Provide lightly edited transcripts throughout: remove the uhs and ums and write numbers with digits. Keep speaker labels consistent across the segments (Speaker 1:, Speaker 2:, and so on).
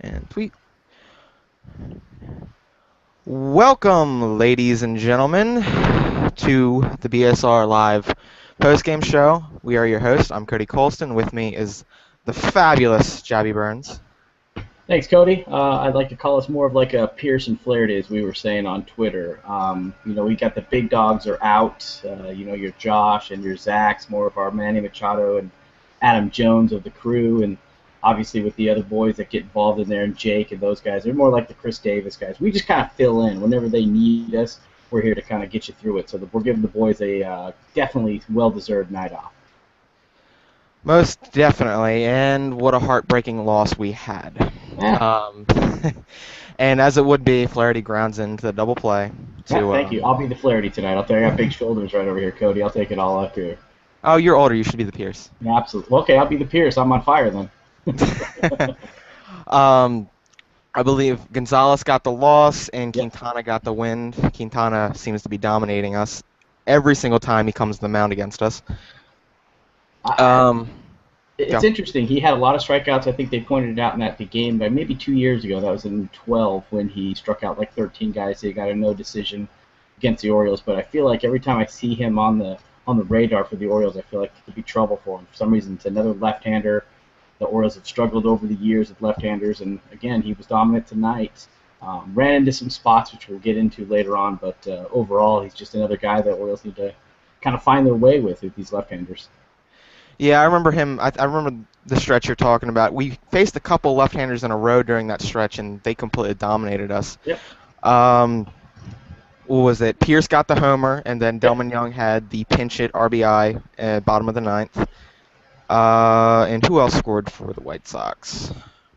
Speaker 1: And tweet. Welcome, ladies and gentlemen, to the BSR Live postgame show. We are your hosts. I'm Cody Colston. With me is the fabulous Jabby Burns.
Speaker 2: Thanks, Cody. I'd like to call us more of like a Pierce and Flaherty, as we were saying on Twitter. We got the big dogs are out. Your Josh and your Zach's more of our Manny Machado and Adam Jones of the crew, and obviously with the other boys that get involved in there, and Jake and those guys. They're more like the Chris Davis guys. We just kind of fill in whenever they need us. We're here to kind of get you through it. So we're giving the boys a definitely well-deserved night off.
Speaker 1: Most definitely, and what a heartbreaking loss we had.
Speaker 2: Yeah.
Speaker 1: And as it would be, Flaherty grounds into the double play.
Speaker 2: Thank you. I'll be the Flaherty tonight. I got big shoulders right over here, Cody. I'll take it all up here.
Speaker 1: Oh, you're older. You should be the Pierce.
Speaker 2: Yeah, absolutely. Okay, I'll be the Pierce. I'm on fire then.
Speaker 1: I believe Gonzalez got the loss and Quintana got the win. Quintana seems to be dominating us every single time he comes to the mound against us.
Speaker 2: It's interesting. He had a lot of strikeouts. I think they pointed it out in the game by maybe 2 years ago. That was in 12 when he struck out like 13 guys. So he got a no decision against the Orioles. But I feel like every time I see him on the radar for the Orioles, I feel like it could be trouble for him. For some reason, it's another left-hander. The Orioles have struggled over the years with left-handers, and again, he was dominant tonight. Ran into some spots, which we'll get into later on, but overall, he's just another guy that Orioles need to kind of find their way with these left-handers.
Speaker 1: Yeah, I remember him. I remember the stretch you're talking about. We faced a couple left-handers in a row during that stretch, and they completely dominated us.
Speaker 2: Yep.
Speaker 1: What was it? Pierce got the homer, and then Delman Young had the pinch hit RBI at bottom of the ninth. And who else scored for the White Sox?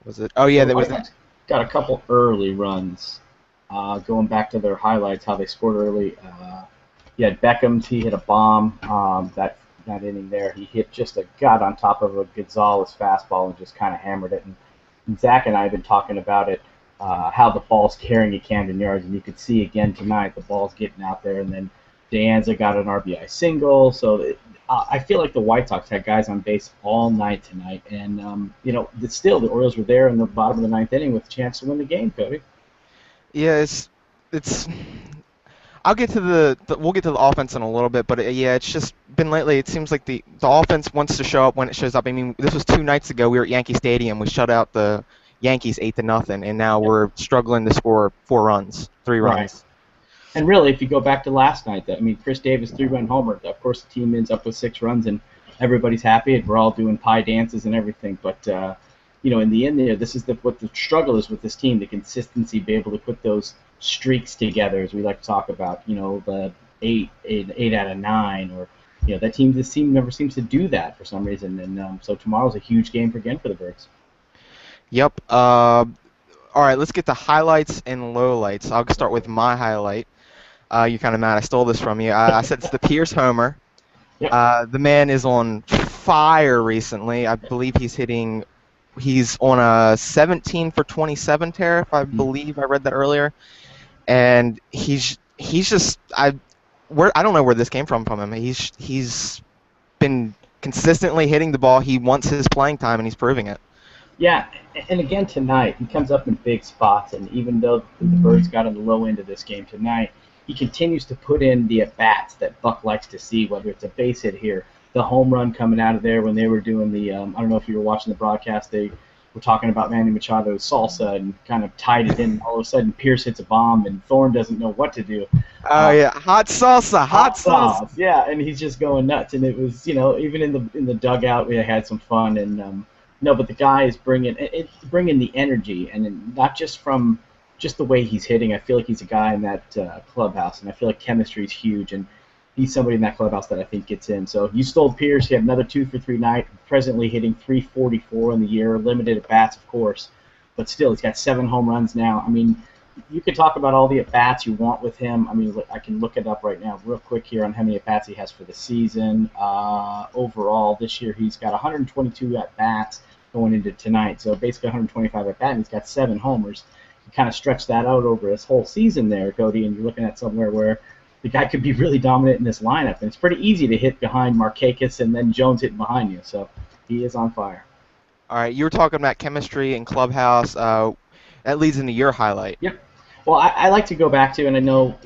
Speaker 1: Was it? Oh yeah, there was.
Speaker 2: Got a couple early runs. Going back to their highlights, how they scored early. You had Beckham's. He hit a bomb. That inning there, he hit just got on top of a Gonzalez fastball and just kind of hammered it. And Zach and I have been talking about it, how the ball's carrying at Camden Yards, and you could see again tonight the ball's getting out there. And then De Anza got an RBI single. So I feel like the White Sox had guys on base all night tonight, and still the Orioles were there in the bottom of the ninth inning with a chance to win the game, Cody.
Speaker 1: Yeah, it's. I'll get to we'll get to the offense in a little bit, but it's just been lately. It seems like the offense wants to show up when it shows up. I mean, this was 2 nights ago. We were at Yankee Stadium. We shut out the Yankees 8-0, and now we're struggling to score 3 runs.
Speaker 2: Right. And really, if you go back to last night, Chris Davis 3-run homer. Of course, the team ends up with 6 runs, and everybody's happy, and we're all doing pie dances and everything. But in the end, this is what the struggle is with this team: the consistency, be able to put those streaks together, as we like to talk about. The 8 out of 9, or that team. This team never seems to do that for some reason, and so tomorrow's a huge game for the Birds.
Speaker 1: Yep. All right, let's get to highlights and lowlights. I'll start with my highlight. You're kind of mad I stole this from you. I said it's the Pierce homer.
Speaker 2: Yep.
Speaker 1: The man is on fire recently. I believe he's on a 17 for 27 tear, if I believe I read that earlier. And he's just I don't know where this came from him. He's been consistently hitting the ball. He wants his playing time, and he's proving it.
Speaker 2: Yeah, and again tonight, he comes up in big spots, and even though the Birds got on the low end of this game tonight, he continues to put in the at-bats that Buck likes to see, whether it's a base hit here, the home run coming out of there when they were doing the, I don't know if you were watching the broadcast, they were talking about Manny Machado's salsa and kind of tied it in. All of a sudden, Pierce hits a bomb, and Thorne doesn't know what to do.
Speaker 1: Oh, yeah, hot salsa, hot salsa.
Speaker 2: Yeah, and he's just going nuts, and it was, even in the dugout, we had some fun, and no, but the guy is bringing the energy, and not just from just the way he's hitting. I feel like he's a guy in that clubhouse, and I feel like chemistry is huge, and he's somebody in that clubhouse that I think gets in. So you stole Pierce. He had another 2 for 3 night, presently hitting 344 in the year, limited at bats, of course, but still he's got 7 home runs now. I mean, you could talk about all the at bats you want with him. I mean, I can look it up right now real quick here on how many at bats he has for the season. Overall, this year he's got 122 at bats going into tonight, so basically 125 at bat, and he's got 7 homers. You kind of stretch that out over his whole season there, Cody, and you're looking at somewhere where the guy could be really dominant in this lineup, and it's pretty easy to hit behind Markakis and then Jones hitting behind you, so he is on fire.
Speaker 1: All right, you were talking about chemistry and clubhouse. That leads into your highlight.
Speaker 2: Yep. Well, I like to go back to, and I know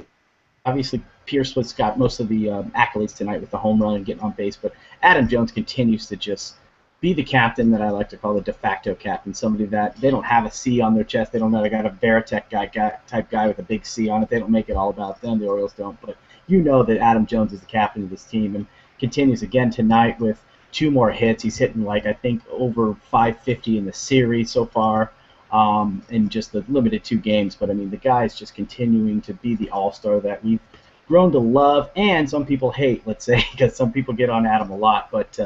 Speaker 2: obviously Pierce was got most of the accolades tonight with the home run and getting on base, but Adam Jones continues to just be the captain that I like to call the de facto captain, somebody that they don't have a C on their chest. They don't know they got a Veritek type guy with a big C on it. They don't make it all about them. The Orioles don't, but you know that Adam Jones is the captain of this team and continues again tonight with two more hits. He's hitting like I think over 550 in the series so far in just the limited two games. But I mean, the guy is just continuing to be the all-star that we've grown to love, and some people hate, let's say, because some people get on Adam a lot. But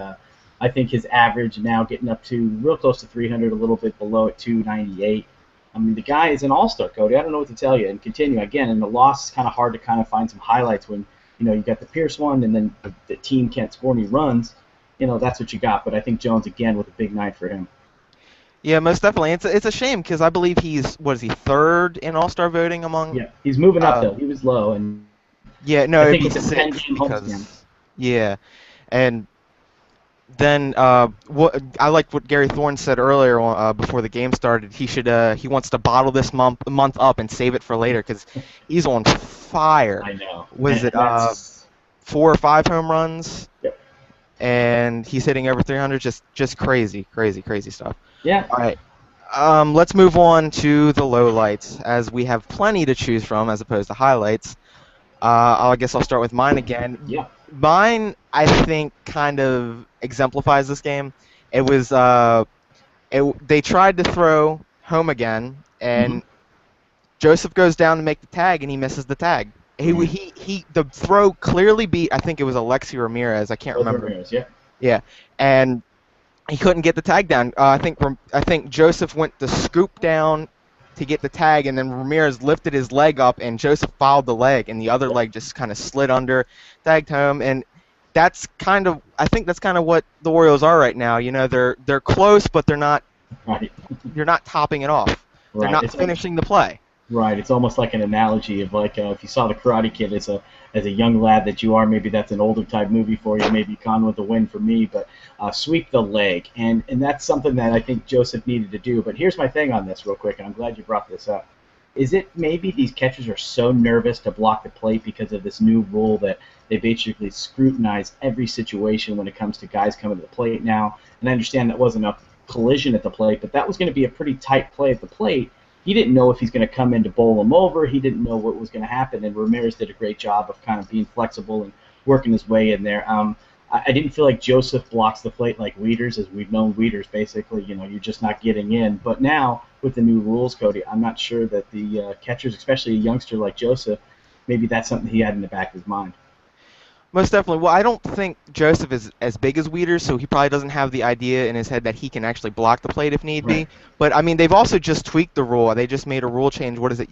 Speaker 2: I think his average now getting up to real close to 300, a little bit below at 298. I mean, the guy is an all-star, Cody. I don't know what to tell you. And continue again, and the loss is kind of hard to kind of find some highlights when you got the Pierce one, and then the team can't score any runs. That's what you got. But I think Jones again with a big night for him.
Speaker 1: Yeah, most definitely. It's a shame because I believe he's what is he third in All Star voting among.
Speaker 2: Yeah, he's moving up though. He was low, and
Speaker 1: Yeah, no,
Speaker 2: I
Speaker 1: it'd
Speaker 2: think
Speaker 1: be
Speaker 2: it's a 10
Speaker 1: sixth
Speaker 2: game homestand.
Speaker 1: because yeah, and then what I like what Gary Thorne said earlier before the game started. He wants to bottle this month up and save it for later because he's on fire.
Speaker 2: I know.
Speaker 1: Was it
Speaker 2: That's
Speaker 1: 4 or 5 home runs?
Speaker 2: yep.
Speaker 1: And he's hitting over 300. Just crazy, crazy, crazy stuff.
Speaker 2: Yeah.
Speaker 1: All right. Let's move on to the lowlights, as we have plenty to choose from as opposed to highlights. I guess I'll start with mine again.
Speaker 2: Yeah.
Speaker 1: Mine, I think, kind of exemplifies this game. It was they tried to throw home again,
Speaker 2: Mm-hmm.
Speaker 1: and Joseph goes down to make the tag, and he misses the tag. The throw clearly beat. I think it was Alexi Ramirez. I can't
Speaker 2: Both
Speaker 1: remember.
Speaker 2: Ramirez, yeah.
Speaker 1: Yeah, and he couldn't get the tag down. I think Joseph went to scoop down to get the tag, and then Ramirez lifted his leg up, and Joseph fouled the leg, and the other leg just kind of slid under, tagged home, and I think that's kind of what the Orioles are right now. They're close, but they're not.
Speaker 2: Right.
Speaker 1: You're not topping it off. They're
Speaker 2: Right.
Speaker 1: not finishing the play.
Speaker 2: Right. It's almost like an analogy of like if you saw the Karate Kid as a young lad that you are, maybe that's an older type movie for you. Maybe Gone with the Wind for me, but sweep the leg, and that's something that I think Joseph needed to do. But here's my thing on this, real quick, and I'm glad you brought this up. Is it maybe these catchers are so nervous to block the plate because of this new rule that they basically scrutinize every situation when it comes to guys coming to the plate now? And I understand that wasn't a collision at the plate, but that was going to be a pretty tight play at the plate. He didn't know if he's going to come in to bowl him over. He didn't know what was going to happen, and Ramirez did a great job of kind of being flexible and working his way in there. I didn't feel like Joseph blocks the plate like Wieters, as we've known Wieters. Basically, you're just not getting in. But now with the new rules, Cody, I'm not sure that the catchers, especially a youngster like Joseph, maybe that's something he had in the back of his mind.
Speaker 1: Most definitely. Well, I don't think Joseph is as big as Wieters, so he probably doesn't have the idea in his head that he can actually block the plate if need
Speaker 2: Right.
Speaker 1: be. But I mean, they've also just tweaked the rule. They just made a rule change. What is it?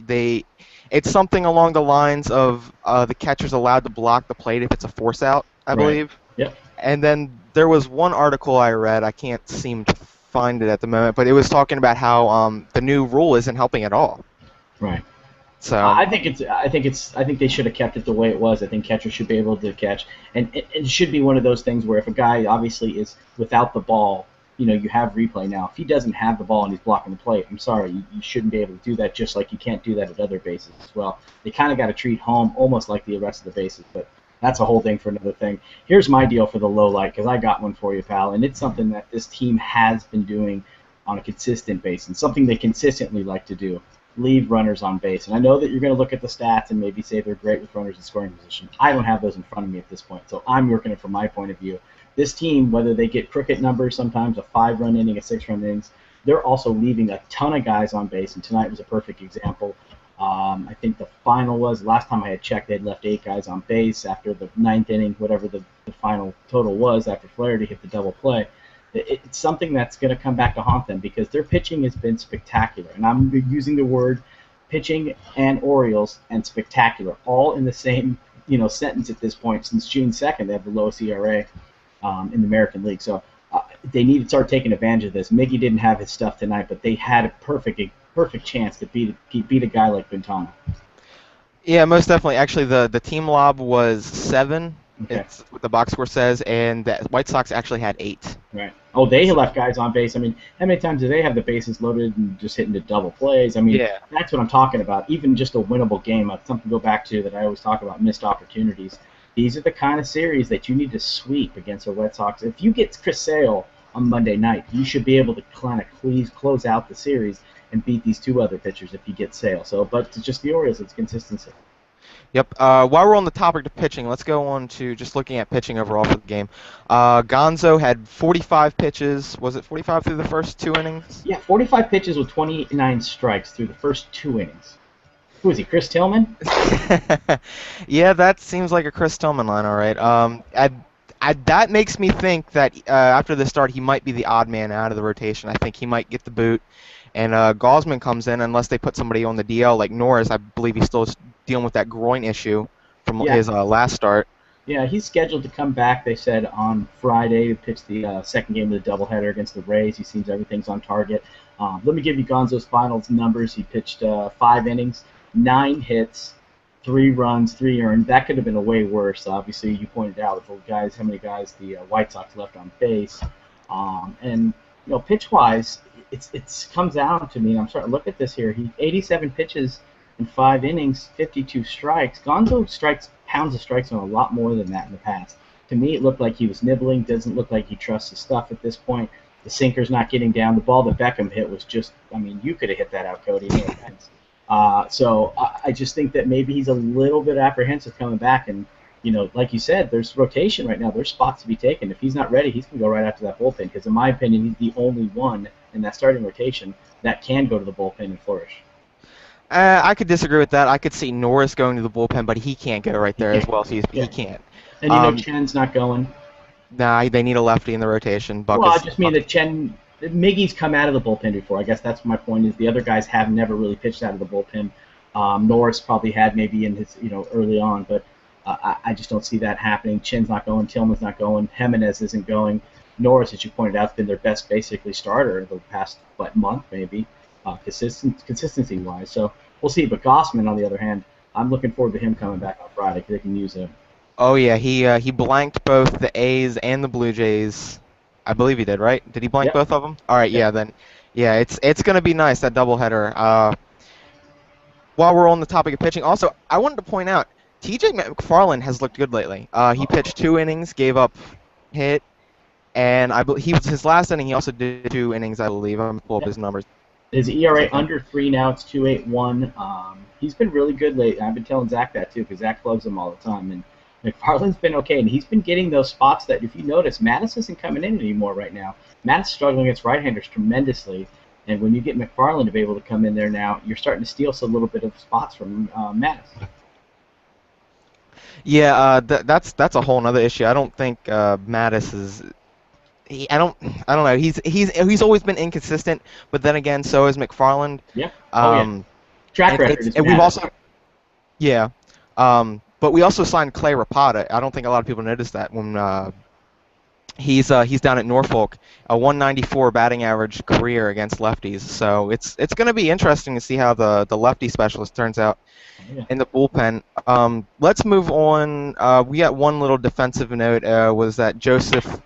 Speaker 1: It's something along the lines of the catcher's allowed to block the plate if it's a force out, I
Speaker 2: Right.
Speaker 1: believe.
Speaker 2: Yep.
Speaker 1: And then there was one article I read. I can't seem to find it at the moment, but it was talking about how the new rule isn't helping at all.
Speaker 2: Right.
Speaker 1: So
Speaker 2: I think they should have kept it the way it was. I think catchers should be able to catch, and it should be one of those things where if a guy obviously is without the ball, you have replay now. If he doesn't have the ball and he's blocking the plate, I'm sorry, you shouldn't be able to do that. Just like you can't do that at other bases as well. They kind of got to treat home almost like the rest of the bases, but that's a whole thing for another thing. Here's my deal for the low light because I got one for you, pal, and it's something that this team has been doing on a consistent basis, something they consistently like to do leave runners on base. And I know that you're going to look at the stats and maybe say they're great with runners in scoring position. I don't have those in front of me at this point, so I'm working it from my point of view. This team, whether they get crooked numbers, sometimes a 5-run inning, a 6-run innings, they're also leaving a ton of guys on base, and tonight was a perfect example. I think the final was, last time I had checked, they'd left 8 guys on base after the ninth inning, whatever the final total was after Flaherty hit the double play. It's something that's going to come back to haunt them because their pitching has been spectacular. And I'm using the word pitching and Orioles and spectacular all in the same sentence at this point. Since June 2nd, they have the lowest ERA in the American League. So they need to start taking advantage of this. Miggy didn't have his stuff tonight, but they had a perfect chance to beat a guy like Quintana.
Speaker 1: yeah, most definitely. Actually, the team lob was 7
Speaker 2: Okay.
Speaker 1: It's what the box score says, and the White Sox actually had 8.
Speaker 2: Right. Oh, they
Speaker 1: So,
Speaker 2: left guys on base. I mean, how many times do they have the bases loaded and just hitting the double plays? I mean,
Speaker 1: yeah.
Speaker 2: that's what I'm talking about. Even just a winnable game, something to go back to that I always talk about, missed opportunities. These are the kind of series that you need to sweep against the Red Sox. If you get Chris Sale on Monday night, you should be able to kind of close out the series and beat these two other pitchers if you get Sale. So, but to just the Orioles, it's consistency.
Speaker 1: Yep. While we're on the topic of pitching, let's go on to just looking at pitching overall for the game. Gonzo had 45 pitches. Was it 45 through the first 2 innings?
Speaker 2: Yeah, 45 pitches with 29 strikes through the first 2 innings. Who is he? Chris Tillman?
Speaker 1: Yeah, that seems like a Chris Tillman line, all right. That makes me think that after the start, he might be the odd man out of the rotation. I think he might get the boot, and Gosman comes in unless they put somebody on the DL like Norris. I believe he's still dealing with that groin issue from
Speaker 2: Yeah,
Speaker 1: his last start.
Speaker 2: Yeah, he's scheduled to come back. They said on Friday to pitch the second game of the doubleheader against the Rays. He seems everything's on target. Let me give you Gonzo's finals numbers. He pitched 5 innings, 9 hits, 3 runs, 3 earned. That could have been a way worse. Obviously, you pointed out with the guys how many guys the White Sox left on base, and pitch wise, it's comes down to me. And I'm starting to look at this here. He 87 pitches in 5 innings, 52 strikes. Gonzo strikes pounds of strikes on a lot more than that in the past. To me, it looked like he was nibbling. Doesn't look like he trusts his stuff at this point. The sinker's not getting down. The ball that Beckham hit was just, I mean, you could have hit that out, Cody. No offense. So I just think that maybe he's a little bit apprehensive coming back. And, like you said, there's rotation right now. There's spots to be taken. If he's not ready, he's going to go right after that bullpen because, in my opinion, he's the only one in that starting rotation that can go to the bullpen and flourish.
Speaker 1: I could disagree with that. I could see Norris going to the bullpen, but he can't go right
Speaker 2: He
Speaker 1: there as
Speaker 2: can't.
Speaker 1: well. So he
Speaker 2: Yeah.
Speaker 1: can't.
Speaker 2: And
Speaker 1: Um,
Speaker 2: Chen's not going.
Speaker 1: nah, they need a lefty in the rotation. Buck
Speaker 2: Well, I
Speaker 1: is.
Speaker 2: just mean that Miggy's come out of the bullpen before. I guess that's my point. Is the other guys have never really pitched out of the bullpen. Norris probably had maybe in his early on, but I just don't see that happening. Chen's not going. Tillman's not going. Jimenez isn't going. Norris, as you pointed out, has been their best basically starter the past month maybe, consistency wise. So we'll see. But Gossman, on the other hand, I'm looking forward to him coming back on Friday because they can use him.
Speaker 1: Oh yeah, he blanked both the A's and the Blue Jays. I believe he did, right? Did he blank
Speaker 2: Yep.
Speaker 1: both of them? All right,
Speaker 2: Yep.
Speaker 1: yeah, then yeah, it's gonna be nice that doubleheader. While we're on the topic of pitching, also I wanted to point out T.J. McFarland has looked good lately. He pitched 2 innings, gave up hit, and he was his last inning. He also did 2 innings, I believe. I'm gonna pull up
Speaker 2: Yep.
Speaker 1: his numbers.
Speaker 2: His ERA under 3 now. It's 2.81. He's been really good lately. I've been telling Zach that too because Zach loves him all the time. And McFarland's been okay, and he's been getting those spots that, if you notice, Mattis isn't coming in anymore right now. Mattis is struggling against right-handers tremendously, and when you get McFarland to be able to come in there now, you're starting to steal a little bit of spots from Mattis.
Speaker 1: Yeah, that's a whole other issue. I don't think Mattis is. I don't know. He's always been inconsistent, but then again, so is McFarland.
Speaker 2: Yeah. Oh yeah.
Speaker 1: Um,
Speaker 2: Track record is
Speaker 1: and we've
Speaker 2: Mattis.
Speaker 1: also yeah. But we also signed Clay Rapata. I don't think a lot of people noticed that when he's down at Norfolk, a 194 batting average career against lefties. So it's going to be interesting to see how the lefty specialist turns out
Speaker 2: Oh, yeah.
Speaker 1: in the bullpen. Let's move on. We got one little defensive note. Was that Joseph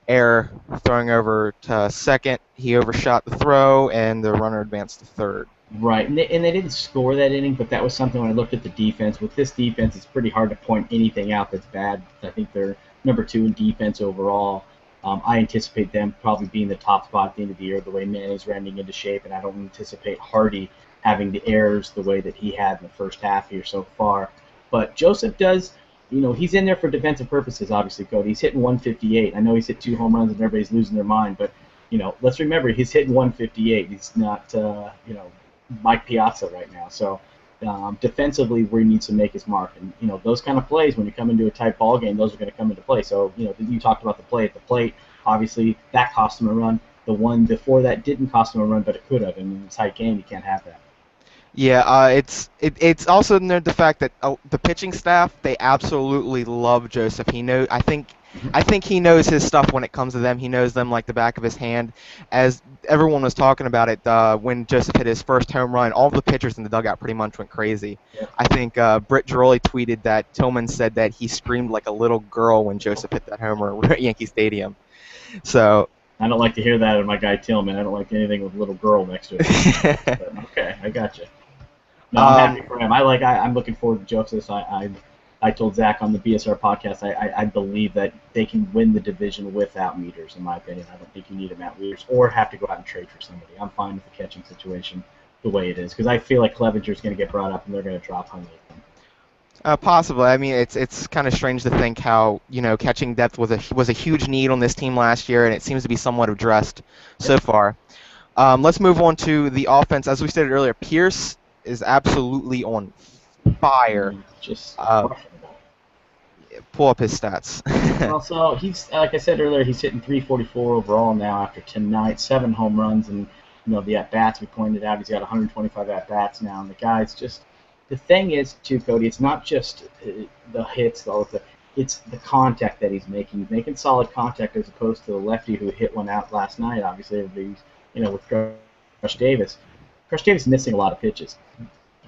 Speaker 1: error throwing over to second? He overshot the throw, and the runner advanced to third.
Speaker 2: Right, and they didn't score that inning, but that was something when I looked at the defense. With this defense, it's pretty hard to point anything out that's bad. I think they're number 2 in defense overall. I anticipate them probably being the top spot at the end of the year, the way Manning's rounding into shape, and I don't anticipate Hardy having the errors the way that he had in the first half here so far. But Joseph does, he's in there for defensive purposes, obviously, Cody. He's hitting 158. I know he's hit 2 home runs and everybody's losing their mind, but, let's remember he's hitting 158. He's not, Mike Piazza right now. So defensively, where he needs to make his mark, and those kind of plays when you come into a tight ball game, those are going to come into play. So you talked about the play at the plate. Obviously, that cost him a run. The one before that didn't cost him a run, but it could have. And in a tight game, you can't have that.
Speaker 1: Yeah, it's also the fact that the pitching staff, they absolutely love Joseph. I think I think he knows his stuff when it comes to them. He knows them like the back of his hand. As everyone was talking about it, when Joseph hit his first home run, all the pitchers in the dugout pretty much went crazy.
Speaker 2: Yep.
Speaker 1: I think Britt Giroli tweeted that Tillman said that he screamed like a little girl when Joseph hit that homer at Yankee Stadium. So
Speaker 2: I don't like to hear that of my guy Tillman. I don't like anything with little girl next to it. But, okay, I got you. No, I'm happy for him. I'm looking forward to Joseph. I told Zach on the BSR podcast I believe that they can win the division without Meters. In my opinion, I don't think you need him at Meters or have to go out and trade for somebody. I'm fine with the catching situation the way it is because I feel like Clevenger's going to get brought up and they're going to drop Hundley.
Speaker 1: Possibly. I mean, it's kind of strange to think how catching depth was a huge need on this team last year, and it seems to be somewhat addressed so far. Let's move on to the offense. As we stated earlier, Pierce is absolutely on fire.
Speaker 2: Just
Speaker 1: pull up his stats.
Speaker 2: Also, he's like I said earlier, he's hitting 344 overall now after tonight, 7 home runs, and the at bats we pointed out. He's got 125 at bats now, and the guy's just. The thing is, too, Cody, it's not just the hits, it's the contact that he's making. He's making solid contact as opposed to the lefty who hit one out last night. Obviously, with Crush Davis. Crush Davis is missing a lot of pitches.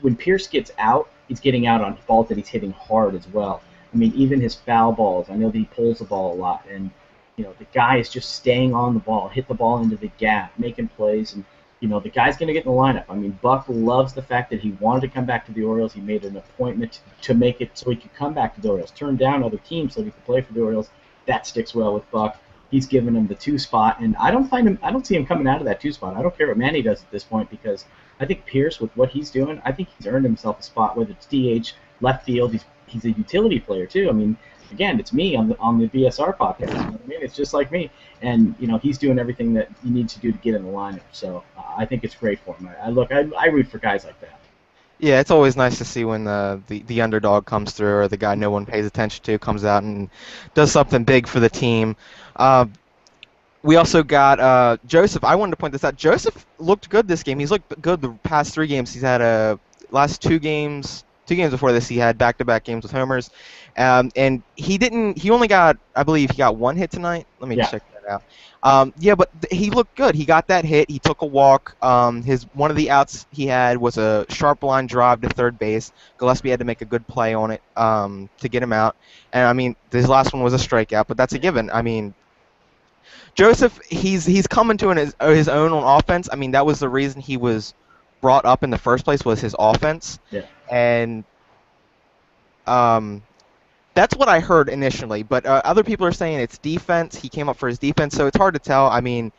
Speaker 2: When Pierce gets out, he's getting out on balls that he's hitting hard as well. I mean, even his foul balls. I know that he pulls the ball a lot, and the guy is just staying on the ball, hit the ball into the gap, making plays, and the guy's going to get in the lineup. I mean, Buck loves the fact that he wanted to come back to the Orioles. He made an appointment to make it so he could come back to the Orioles, turn down other teams so he could play for the Orioles. That sticks well with Buck. He's given him the 2 spot, and I don't see him coming out of that 2 spot. I don't care what Manny does at this point because I think Pierce, with what he's doing, I think he's earned himself a spot, whether it's DH, left field. He's a utility player too. I mean, again, it's me on the BSR podcast. You know what I mean? It's just like me, and he's doing everything that he needs to do to get in the lineup. So I think it's great for him. I root for guys like that.
Speaker 1: Yeah, it's always nice to see when the underdog comes through or the guy no one pays attention to comes out and does something big for the team. We also got Joseph. I wanted to point this out. Joseph looked good this game. He's looked good the past 3 games. He's had last 2 games. 2 games before this, he had back-to-back games with homers, and he didn't. He only got, I believe, he got 1 hit tonight. Let me check that out. But he looked good. He got that hit. He took a walk. One of the outs he had was a sharp line drive to third base. Gillespie had to make a good play on it to get him out. And I mean, his last one was a strikeout, but that's a given. I mean, Joseph, he's coming to his own on offense. I mean, that was the reason he was brought up in the first place, was his offense.
Speaker 2: Yeah.
Speaker 1: And that's what I heard initially, but other people are saying it's defense. He came up for his defense, so it's hard to tell. I mean,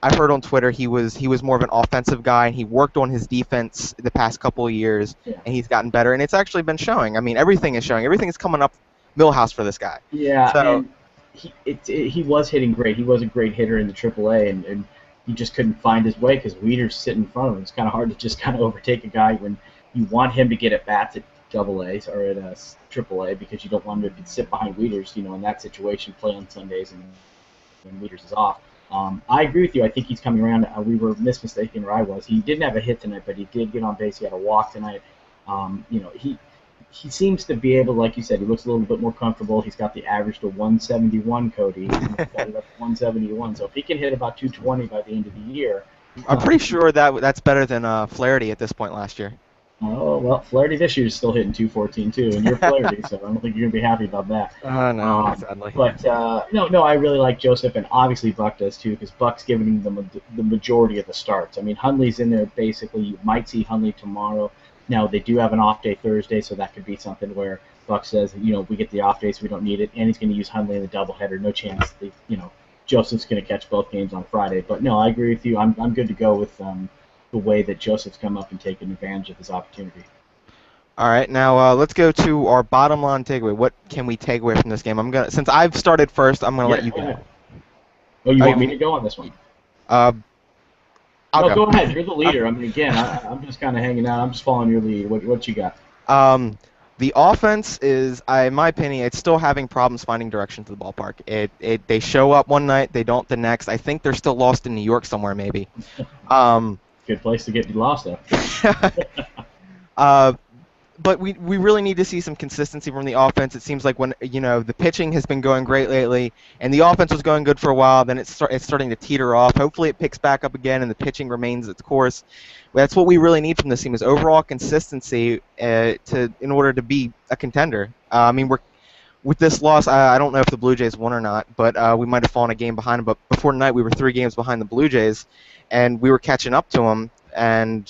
Speaker 1: I heard on Twitter he was more of an offensive guy, and he worked on his defense the past couple of years, and he's gotten better, and it's actually been showing. I mean, everything is showing. Everything is coming up Millhouse for this guy.
Speaker 2: Yeah,
Speaker 1: so,
Speaker 2: and he was hitting great. He was a great hitter in the AAA, and he just couldn't find his way because Weeder's sitting in front of him. It's kind of hard to just kind of overtake a guy when you want him to get at bats at AA or at AAA because you don't want him to sit behind Weeders, in that situation, play on Sundays and when Weeders is off. I agree with you. I think he's coming around. We were mistaken, or I was. He didn't have a hit tonight, but he did get on base. He had a walk tonight. He seems to be able, like you said, he looks a little bit more comfortable. He's got the average to 171, Cody. He's got it up to 171. So if he can hit about 220 by the end of the year.
Speaker 1: I'm pretty sure that's better than Flaherty at this point last year.
Speaker 2: Oh, well, Flaherty this year is still hitting 214 too, and you're Flaherty, so I don't think you're going to be happy about that.
Speaker 1: No, sadly.
Speaker 2: But, no, I really like Joseph, and obviously Buck does too, because Buck's giving him the majority of the starts. I mean, Hundley's in there basically. You might see Hundley tomorrow. Now, they do have an off day Thursday, so that could be something where Buck says, we get the off day, so we don't need it, and he's going to use Hundley in the doubleheader. No chance that, Joseph's going to catch both games on Friday. But, no, I agree with you. I'm good to go with the way that Joseph's come up and taken advantage of his opportunity.
Speaker 1: All right, now let's go to our bottom line takeaway. What can we take away from this game? Since I've started first, I'm gonna let you go.
Speaker 2: Oh, you want me to go on this one?
Speaker 1: I'll
Speaker 2: go ahead. You're the leader. I mean, again, I'm just kind of hanging out. I'm just following your lead. What you got?
Speaker 1: The offense is, in my opinion, it's still having problems finding direction to the ballpark. They show up one night, they don't the next. I think they're still lost in New York somewhere, maybe.
Speaker 2: Good place to get lost at.
Speaker 1: but we really need to see some consistency from the offense. It seems like when the pitching has been going great lately, and the offense was going good for a while, then it's starting to teeter off. Hopefully, it picks back up again, and the pitching remains its course. That's what we really need from this team is overall consistency in order to be a contender. I mean, we're with this loss. I don't know if the Blue Jays won or not, but we might have fallen a game behind them. But before tonight, we were 3 games behind the Blue Jays, and we were catching up to them. And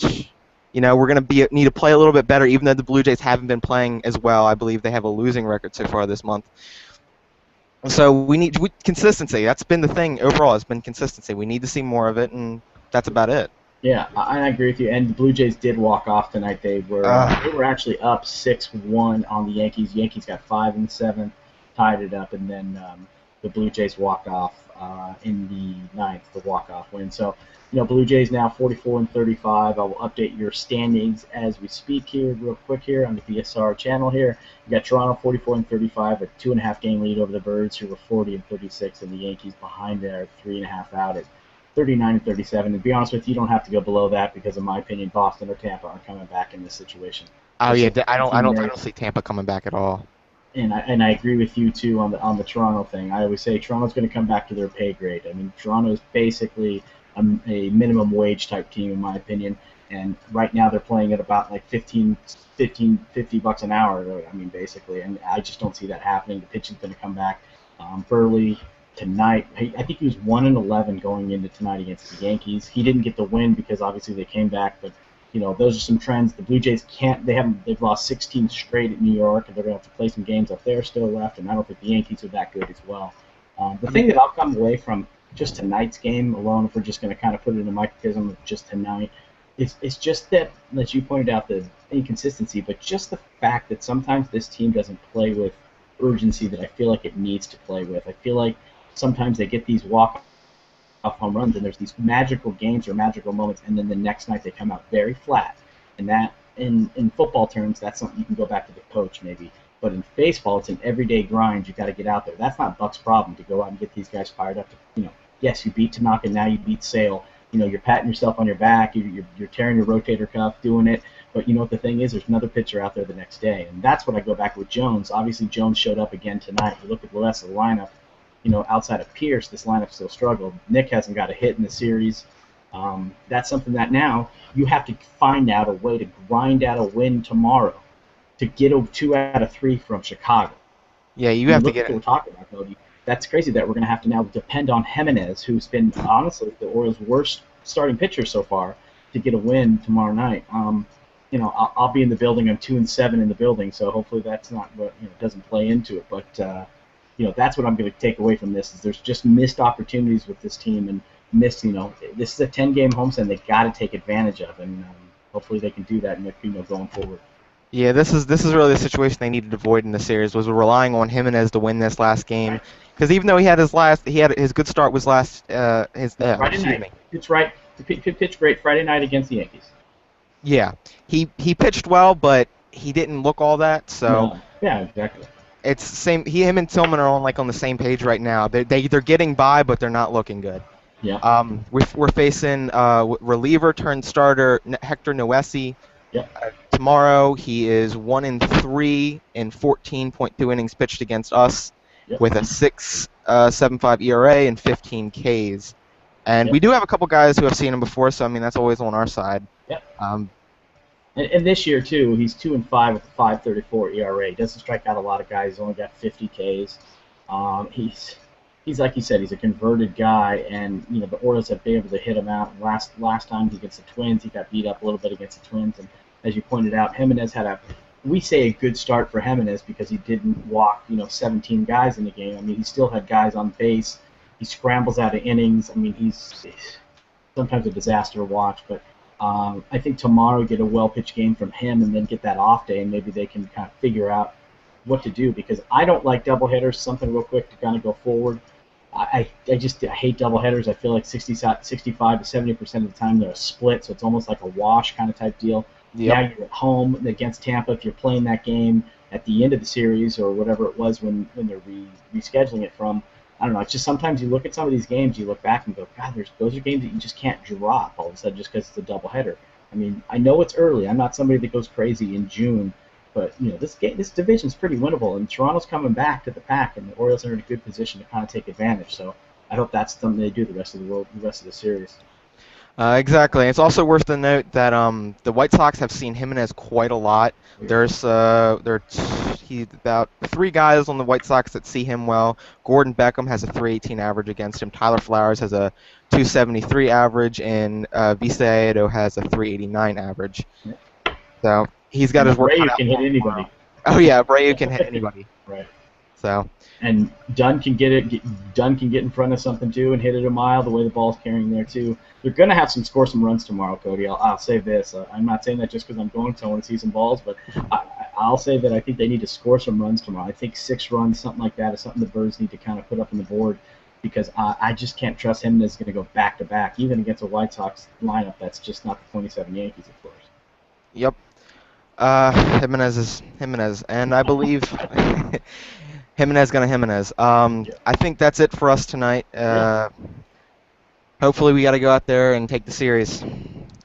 Speaker 1: we're going to need to play a little bit better, even though the Blue Jays haven't been playing as well. I believe they have a losing record so far this month. So we need consistency. That's been the thing overall. It's been consistency. We need to see more of it, and that's about it.
Speaker 2: Yeah, I agree with you. And the Blue Jays did walk off tonight. They were actually up 6-1 on the Yankees. Yankees got 5 in the seventh, tied it up, and then the Blue Jays walked off in the ninth, the walk-off win. So, Blue Jays now 44-35. I will update your standings as we speak here, real quick here on the BSR channel here. You got Toronto 44-35, a 2.5 game lead over the Birds, who were 40-36, and the Yankees behind there, 3.5 out at 39-37. And to be honest with you, you don't have to go below that because, in my opinion, Boston or Tampa aren't coming back in this situation.
Speaker 1: Oh yeah, I don't see Tampa coming back at all.
Speaker 2: And I agree with you too on the Toronto thing. I always say Toronto's going to come back to their pay grade. I mean, Toronto is basically a minimum wage type team in my opinion, and right now they're playing at about like 50 bucks an hour. I mean, basically, and I just don't see that happening. The pitching's going to come back. Burley tonight, I think he was 1-11 going into tonight against the Yankees. He didn't get the win because obviously they came back, but those are some trends. The Blue Jays they've lost 16 straight at New York, and they're going to have to play some games up there still left, and I don't think the Yankees are that good as well. The thing that I'll come away from just tonight's game alone, if we're just going to kind of put it in a microcosm of just tonight, it's just that, as you pointed out, the inconsistency, but just the fact that sometimes this team doesn't play with urgency that I feel like it needs to play with. I feel like sometimes they get these walk-off home runs, and there's these magical games or magical moments, and then the next night they come out very flat. And that, in football terms, that's something you can go back to the coach maybe. But in baseball, it's an everyday grind. You got to get out there. That's not Buck's problem to go out and get these guys fired up. Yes, you beat Tanaka, now you beat Sale. You're patting yourself on your back. You're tearing your rotator cuff, doing it. But you know what the thing is? There's another pitcher out there the next day, and that's what I go back with Jones. Obviously, Jones showed up again tonight. You look at the rest of the lineup. Outside of Pierce, this lineup still struggled. Nick hasn't got a hit in the series. That's something that now you have to find out a way to grind out a win tomorrow to get a 2 out of 3 from Chicago.
Speaker 1: Yeah, you have to get
Speaker 2: it. We're talking about, though. That's crazy that we're going to have to now depend on Jimenez, who's been, honestly, the Orioles' worst starting pitcher so far, to get a win tomorrow night. I'll be in the building. I'm 2-7 in the building, so hopefully that's not what doesn't play into it. But that's what I'm going to take away from this. Is there's just missed opportunities with this team, and this is a 10-game homestand they got to take advantage of, and hopefully they can do that going forward.
Speaker 1: Yeah, this is really the situation they needed to avoid in the series, was relying on Jimenez to win this last game. Because even though he had his good start was last
Speaker 2: Friday night. It's right. He pitched great Friday night against the Yankees.
Speaker 1: Yeah, he pitched well, but he didn't look all that. So
Speaker 2: no. Yeah, exactly.
Speaker 1: It's same. Him and Tillman are on the same page right now. They're getting by, but they're not looking good.
Speaker 2: Yeah.
Speaker 1: We're facing reliever turned starter Hector Noesi.
Speaker 2: Yep.
Speaker 1: Tomorrow he is 1-3 in 14.2 innings pitched against us, with a 6.75 ERA and 15 Ks. And we do have a couple guys who have seen him before, so I mean that's always on our side.
Speaker 2: Yep. And this year too, he's 2-5 with a 5.34 ERA. He doesn't strike out a lot of guys. He's only got 50 Ks. He's like you said, he's a converted guy, and the Orioles have been able to hit him out. Last time against the Twins, he got beat up a little bit against the Twins, and as you pointed out, Jimenez had a good start for Jimenez because he didn't walk 17 guys in the game. I mean, he still had guys on base. He scrambles out of innings. I mean, he's sometimes a disaster to watch, but I think tomorrow get a well-pitched game from him and then get that off day, and maybe they can kind of figure out what to do, because I don't like doubleheaders. Something real quick to kind of go forward. I hate doubleheaders. I feel like 65 to 70% of the time they're a split, so it's almost like a wash kind of type deal.
Speaker 1: Yep.
Speaker 2: Now you're at home against Tampa. If you're playing that game at the end of the series or whatever it was when they're rescheduling it from, I don't know. It's just sometimes you look at some of these games, you look back and go, God, those are games that you just can't drop all of a sudden just because it's a doubleheader. I mean, I know it's early. I'm not somebody that goes crazy in June but this division's pretty winnable, and Toronto's coming back to the pack, and the Orioles are in a good position to kind of take advantage. So I hope that's something they do the rest of the series.
Speaker 1: Exactly. It's also worth the note that the White Sox have seen Jimenez quite a lot. He's about three guys on the White Sox that see him well. Gordon Beckham has a 318 average against him. Tyler Flowers has a 273 average, and Viscaedo has a 389 average.
Speaker 2: Yeah.
Speaker 1: So he's got
Speaker 2: And
Speaker 1: his work cut
Speaker 2: Abreu
Speaker 1: out
Speaker 2: can
Speaker 1: for
Speaker 2: hit
Speaker 1: him
Speaker 2: anybody.
Speaker 1: tomorrow. Oh yeah, Abreu can hit anybody.
Speaker 2: Right.
Speaker 1: So.
Speaker 2: And Dunn can get it. Dunn can get in front of something too and hit it a mile. The way the ball's carrying there too. They're gonna have score some runs tomorrow, Cody. I'll say this. I'm not saying that just because I'm going to. I want to see some balls, but I'll say that I think they need to score some runs tomorrow. I think 6 runs, something like that, is something the Birds need to kind of put up on the board because I just can't trust him as going to go back to back, even against a White Sox lineup that's just not the 27 Yankees, of course.
Speaker 1: Yep. Jimenez is Jimenez, and I believe Jimenez gonna Jimenez. I think that's it for us tonight. Hopefully we got to go out there and take the series.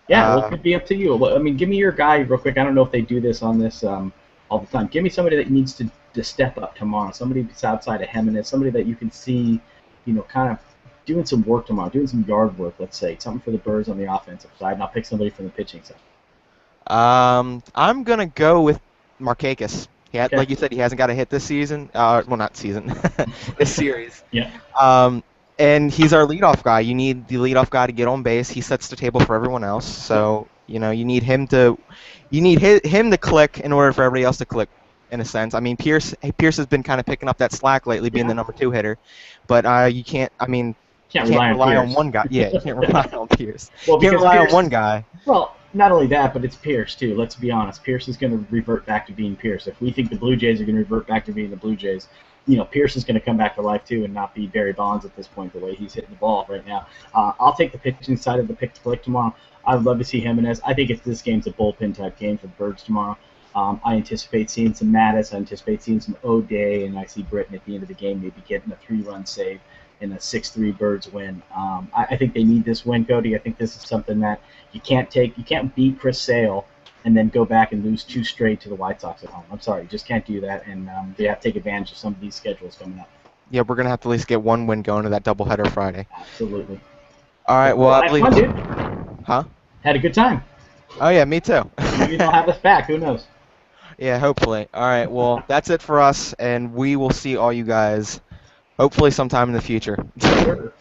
Speaker 2: Yeah, well, it could be up to you. I mean, give me your guy real quick. I don't know if they do this on this all the time. Give me somebody that needs to step up tomorrow. Somebody that's outside of Jimenez. Somebody that you can see, kind of doing some work tomorrow, doing some yard work, let's say. Something for the Birds on the offensive side, and I'll pick somebody from the pitching side.
Speaker 1: I'm gonna go with Markakis.
Speaker 2: Okay.
Speaker 1: Like you said, he hasn't got a hit this season. Well, not season, this series.
Speaker 2: Yeah.
Speaker 1: And he's our leadoff guy. You need the leadoff guy to get on base. He sets the table for everyone else. So you need him to click in order for everybody else to click. In a sense, I mean, Pierce has been kind of picking up that slack lately, being the number 2 hitter. But you can't. I mean,
Speaker 2: can't
Speaker 1: rely
Speaker 2: on
Speaker 1: one guy. Yeah, you can't rely on Pierce.
Speaker 2: Well,
Speaker 1: you can't rely
Speaker 2: Pierce,
Speaker 1: on one guy.
Speaker 2: Well, not only that, but it's Pierce too. Let's be honest. Pierce is going to revert back to being Pierce. If we think the Blue Jays are going to revert back to being the Blue Jays, Pierce is going to come back to life too and not be Barry Bonds at this point. The way he's hitting the ball right now, I'll take the pitching side of the pick to click tomorrow. I'd love to see Jimenez. I think this game's a bullpen type game for the Birds tomorrow. I anticipate seeing some Mattis. I anticipate seeing some O'Day, and I see Britton at the end of the game maybe getting a 3-run save in a 6-3 Birds win. I think they need this win, Cody. I think this is something that you can't beat Chris Sale and then go back and lose 2 straight to the White Sox at home. I'm sorry, you just can't do that, and they have to take advantage of some of these schedules coming up.
Speaker 1: Yeah, we're gonna have to at least get one win going to that doubleheader Friday.
Speaker 2: Absolutely.
Speaker 1: All right. Well, I believe.
Speaker 2: Fun, dude.
Speaker 1: Huh?
Speaker 2: Had a good time.
Speaker 1: Oh yeah, me too.
Speaker 2: Maybe they'll have us back. Who knows?
Speaker 1: Yeah, hopefully. All right. Well, that's it for us, and we will see all you guys hopefully sometime in the future.
Speaker 2: Sure.